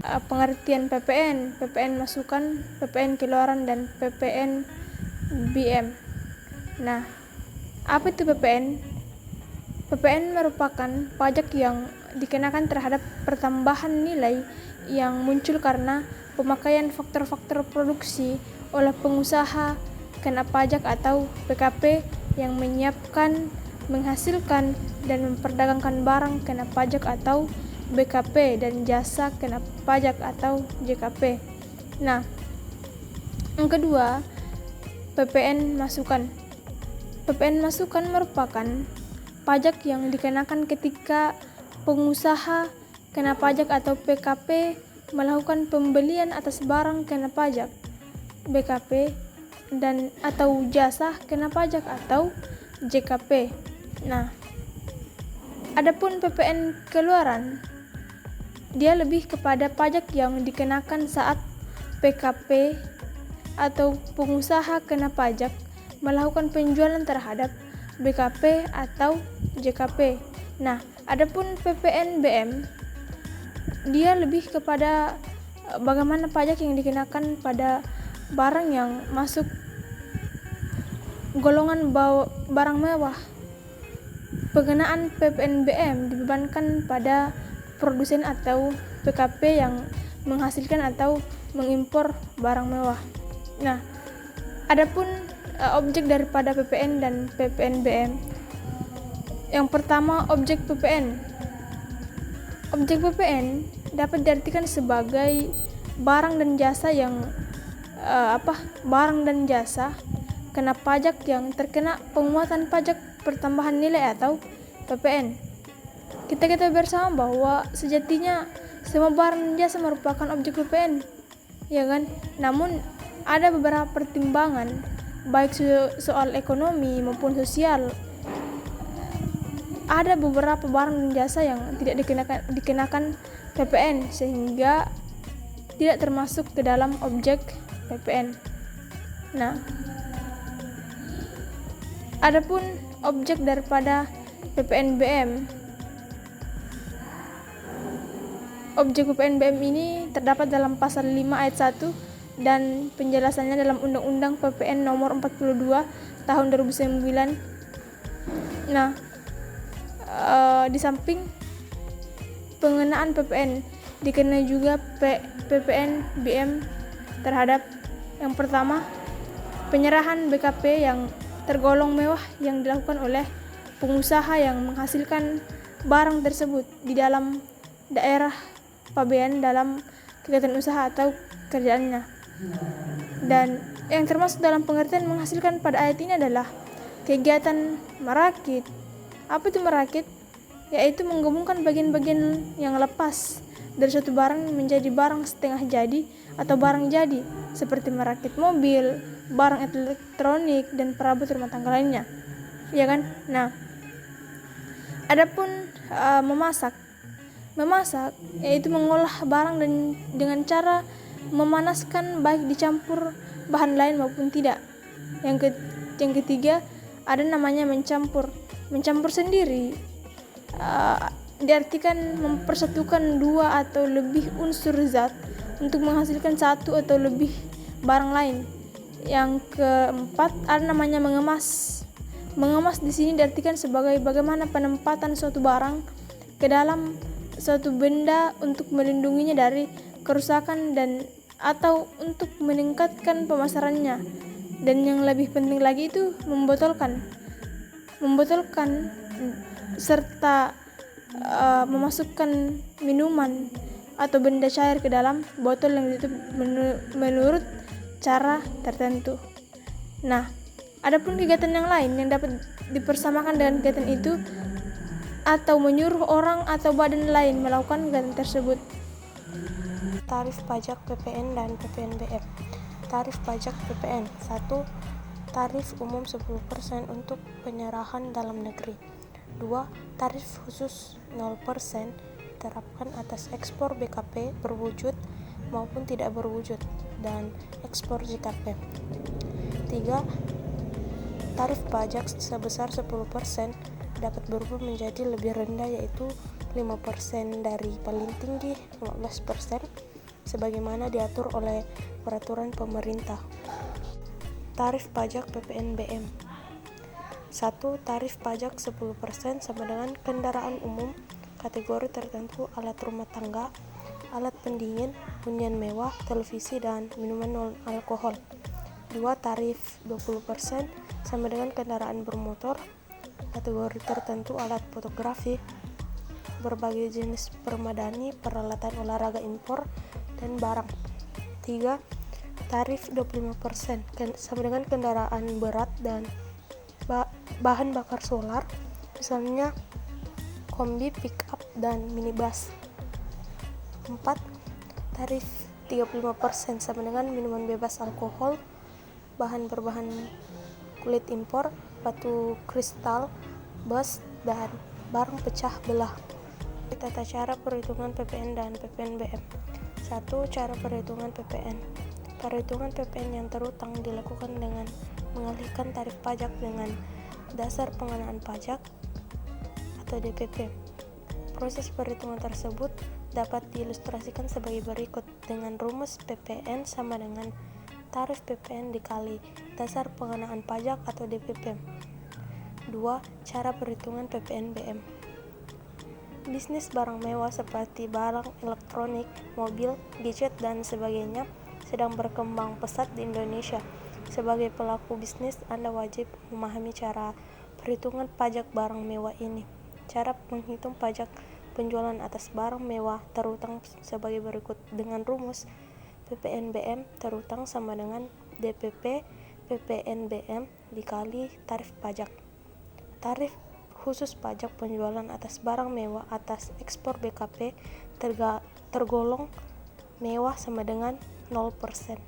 pengertian PPN, PPN masukan, PPN keluaran, dan PPN BM. Nah, apa itu PPN? PPN merupakan pajak yang dikenakan terhadap pertambahan nilai yang muncul karena pemakaian faktor-faktor produksi oleh pengusaha kena pajak atau PKP yang menyiapkan, menghasilkan, dan memperdagangkan barang kena pajak atau BKP dan jasa kena pajak atau JKP. Nah, yang kedua, PPN masukan. PPN masukan merupakan pajak yang dikenakan ketika pengusaha kena pajak atau PKP melakukan pembelian atas barang kena pajak, BKP, dan atau jasa kena pajak atau JKP. Nah, adapun PPN keluaran, dia lebih kepada pajak yang dikenakan saat PKP atau pengusaha kena pajak melakukan penjualan terhadap BKP atau JKP. Nah, adapun PPN BM, dia lebih kepada bagaimana pajak yang dikenakan pada barang yang masuk golongan barang mewah. Pengenaan PPN BM dibebankan pada produsen atau PKP yang menghasilkan atau mengimpor barang mewah. Nah, adapun objek daripada PPN dan PPN BM. Yang pertama, objek PPN. Objek PPN dapat diartikan sebagai barang dan jasa yang barang dan jasa kena pajak yang terkena penguatan pajak pertambahan nilai atau PPN. Kita ketahui bersama bahwa sejatinya semua barang dan jasa merupakan objek PPN, ya kan? Namun ada beberapa pertimbangan baik soal ekonomi maupun sosial. Ada beberapa barang dan jasa yang tidak dikenakan PPN sehingga tidak termasuk ke dalam objek PPN. Nah, adapun objek daripada PPN BM. Objek PPN BM ini terdapat dalam pasal 5 ayat 1 dan penjelasannya dalam Undang-Undang PPN nomor 42 tahun 2009. Nah, di samping pengenaan PPN dikenai juga PPN BM terhadap yang pertama, penyerahan BKP yang tergolong mewah yang dilakukan oleh pengusaha yang menghasilkan barang tersebut di dalam daerah pabean dalam kegiatan usaha atau kerjaannya. Dan yang termasuk dalam pengertian menghasilkan pada ayat ini adalah kegiatan merakit. Apa itu merakit? Yaitu menggabungkan bagian-bagian yang lepas dari suatu barang menjadi barang setengah jadi atau barang jadi, seperti merakit mobil, barang elektronik, dan perabot rumah tangga lainnya, ya kan? Nah, adapun memasak yaitu mengolah barang dan dengan cara memanaskan baik dicampur bahan lain maupun tidak. Yang ketiga, ada namanya mencampur. Mencampur sendiri diartikan mempersatukan dua atau lebih unsur zat untuk menghasilkan satu atau lebih barang lain. Yang keempat, ada namanya mengemas. Mengemas di sini diartikan sebagai bagaimana penempatan suatu barang ke dalam suatu benda untuk melindunginya dari kerusakan dan atau untuk meningkatkan pemasarannya. Dan yang lebih penting lagi itu membotolkan serta memasukkan minuman atau benda cair ke dalam botol yang ditutup menurut cara tertentu. Nah, adapun kegiatan yang lain yang dapat dipersamakan dengan kegiatan itu atau menyuruh orang atau badan lain melakukan kegiatan tersebut. Tarif pajak PPN dan PPN BM. Tarif pajak PPN 1. Tarif umum 10% untuk penyerahan dalam negeri. 2. Tarif khusus 0% diterapkan atas ekspor BKP berwujud maupun tidak berwujud dan ekspor JKP. 3. Tarif pajak sebesar 10% dapat berubah menjadi lebih rendah, yaitu 5% dari paling tinggi 15%, sebagaimana diatur oleh peraturan pemerintah. Tarif pajak PPNBM. 1. Tarif pajak 10% sama dengan kendaraan umum kategori tertentu, alat rumah tangga, alat pendingin, hunian mewah, televisi, dan minuman non-alkohol. 2. Tarif 20% sama dengan kendaraan bermotor kategori tertentu, alat fotografi, berbagai jenis permadani, peralatan olahraga impor, dan barang. 3. Tarif 25% sama dengan kendaraan berat dan bahan bakar solar, misalnya kombi, pick-up, dan minibus. 4. Tarif 35% sama dengan minuman bebas alkohol, bahan berbahan kulit impor, batu kristal, bus, dan barang pecah belah. Tata cara perhitungan PPN dan PPNBM. 1. Cara perhitungan PPN. Perhitungan PPN yang terutang dilakukan dengan mengalihkan tarif pajak dengan dasar pengenaan pajak atau DPP. Proses perhitungan tersebut dapat diilustrasikan sebagai berikut dengan rumus PPN sama dengan tarif PPN dikali dasar pengenaan pajak atau DPP. 2. Cara perhitungan PPNBM. Bisnis barang mewah seperti barang elektronik, mobil, gadget, dan sebagainya sedang berkembang pesat di Indonesia. Sebagai pelaku bisnis, Anda wajib memahami cara perhitungan pajak barang mewah ini. Cara menghitung pajak penjualan atas barang mewah terutang sebagai berikut dengan rumus PPNBM terutang sama dengan DPP PPNBM dikali tarif pajak. Tarif khusus pajak penjualan atas barang mewah atas ekspor BKP tergolong mewah sama dengan 0%.